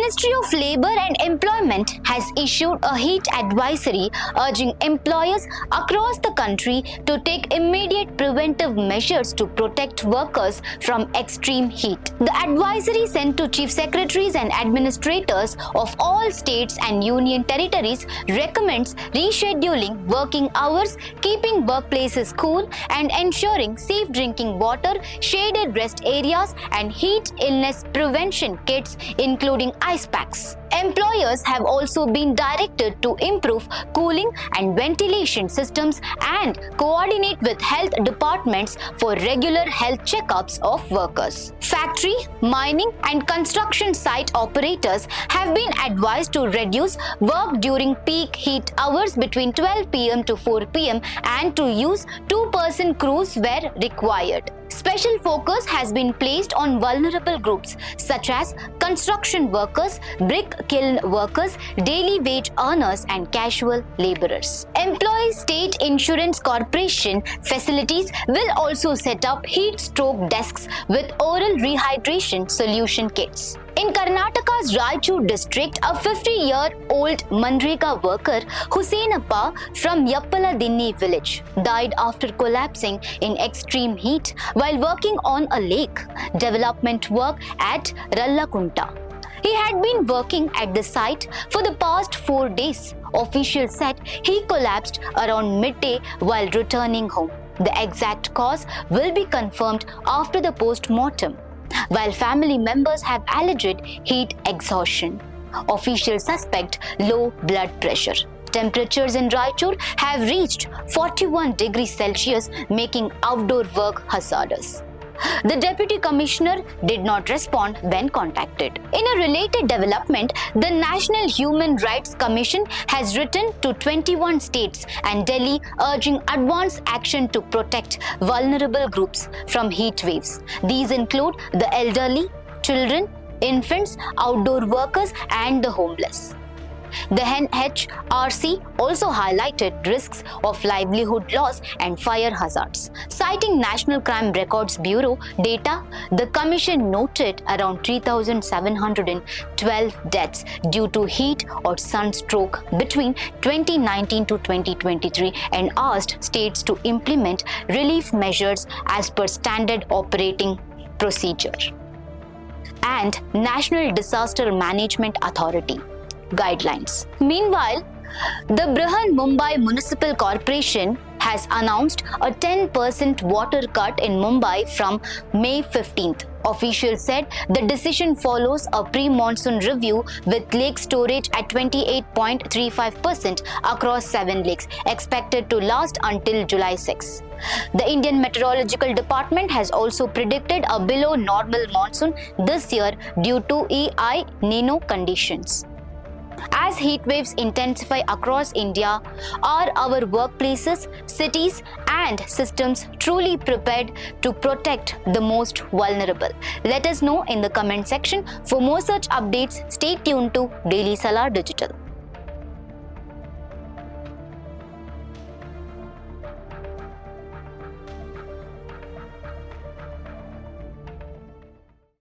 Ministry of Labour and Employment has issued a heat advisory urging employers across the country to take immediate preventive measures to protect workers from extreme heat. The advisory sent to Chief Secretaries and Administrators of all states and union territories recommends rescheduling working hours, keeping workplaces cool, and ensuring safe drinking water, shaded rest areas, and heat illness prevention kits, including ice packs. Employers have also been directed to improve cooling and ventilation systems and coordinate with health departments for regular health checkups of workers. Factory, mining, and construction site operators have been advised to reduce work during peak heat hours between 12 p.m. to 4 p.m. and to use two-person crews where required. Special focus has been placed on vulnerable groups such as construction workers, brick kiln workers, daily wage earners, and casual laborers. Employees State Insurance Corporation facilities will also set up heat stroke desks with oral rehydration solution kits. In Karnataka's Raichur district, a 50-year-old MGNREGA worker, Husseinappa from Yappaladinni village, died after collapsing in extreme heat while working on a lake development work at Rallakunta. He had been working at the site for the past 4 days. Officials said he collapsed around midday while returning home. The exact cause will be confirmed after the post-mortem, while family members have alleged heat exhaustion. Officials suspect low blood pressure. Temperatures in Raichur have reached 41 degrees Celsius, making outdoor work hazardous. The Deputy Commissioner did not respond when contacted. In a related development, the National Human Rights Commission has written to 21 states and Delhi urging advanced action to protect vulnerable groups from heat waves. These include the elderly, children, infants, outdoor workers, and the homeless. The NHRC also highlighted risks of livelihood loss and fire hazards. Citing National Crime Records Bureau data, the Commission noted around 3,712 deaths due to heat or sunstroke between 2019 to 2023 and asked states to implement relief measures as per standard operating procedure. And National Disaster Management Authority guidelines. Meanwhile, the Brihan Mumbai Municipal Corporation has announced a 10% water cut in Mumbai from May 15th. Officials said the decision follows a pre-monsoon review with lake storage at 28.35% across 7 lakes, expected to last until July 6. The Indian Meteorological Department has also predicted a below normal monsoon this year due to El Niño conditions. As heat waves intensify across India, are our workplaces, cities, and systems truly prepared to protect the most vulnerable? Let us know in the comment section. For more such updates, stay tuned to Daily Salar Digital.